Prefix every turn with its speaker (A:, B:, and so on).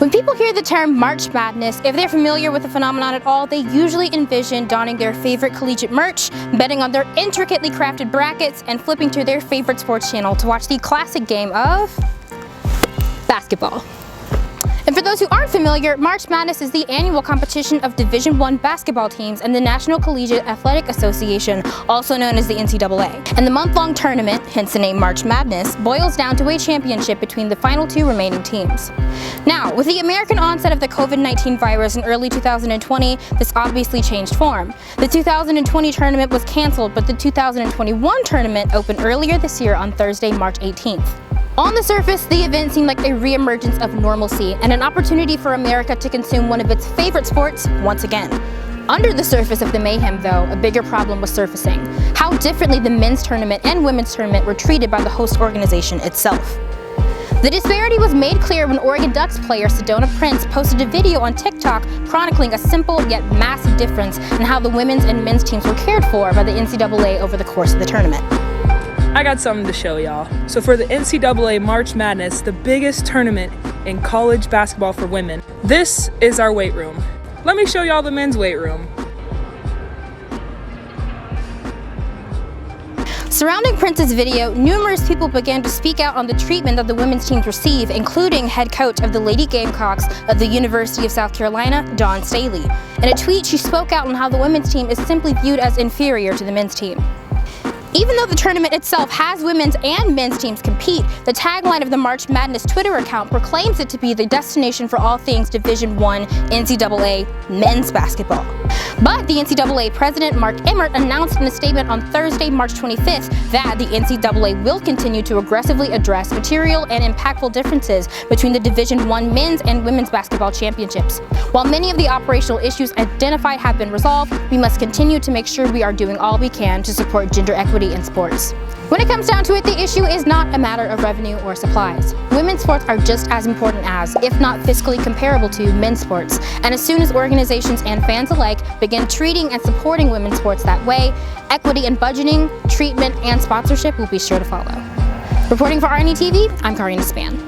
A: When people hear the term March Madness, if they're familiar with the phenomenon at all, they usually envision donning their favorite collegiate merch, betting on their intricately crafted brackets, and flipping to their favorite sports channel to watch the classic game of basketball. And for those who aren't familiar, March Madness is the annual competition of Division I basketball teams and the National Collegiate Athletic Association, also known as the NCAA. And the month-long tournament, hence the name March Madness, boils down to a championship between the final two remaining teams. Now, with the American onset of the COVID-19 virus in early 2020, this obviously changed form. The 2020 tournament was canceled, but the 2021 tournament opened earlier this year on Thursday, March 18th. On the surface, the event seemed like a re-emergence of normalcy and an opportunity for America to consume one of its favorite sports once again. Under the surface of the mayhem, though, a bigger problem was surfacing: how differently the men's tournament and women's tournament were treated by the host organization itself. The disparity was made clear when Oregon Ducks player Sedona Prince posted a video on TikTok chronicling a simple yet massive difference in how the women's and men's teams were cared for by the NCAA over the course of the tournament.
B: I got something to show y'all. So for the NCAA March Madness, the biggest tournament in college basketball for women, this is our weight room. Let me show y'all the men's weight room.
A: Surrounding Prince's video, numerous people began to speak out on the treatment that the women's teams receive, including head coach of the Lady Gamecocks of the University of South Carolina, Dawn Staley. In a tweet, she spoke out on how the women's team is simply viewed as inferior to the men's team. Even though the tournament itself has women's and men's teams compete, the tagline of the March Madness Twitter account proclaims it to be the destination for all things Division I NCAA men's basketball. But the NCAA president, Mark Emmert, announced in a statement on Thursday, March 25th, that the NCAA will continue to aggressively address material and impactful differences between the Division I men's and women's basketball championships. While many of the operational issues identified have been resolved, we must continue to make sure we are doing all we can to support gender equity in sports. When it comes down to it, the issue is not a matter of revenue or supplies. Women's sports are just as important as, if not fiscally comparable to, men's sports. And as soon as organizations and fans alike begin treating and supporting women's sports that way, equity in budgeting, treatment, and sponsorship will be sure to follow. Reporting for RNE-TV, I'm Karina Span.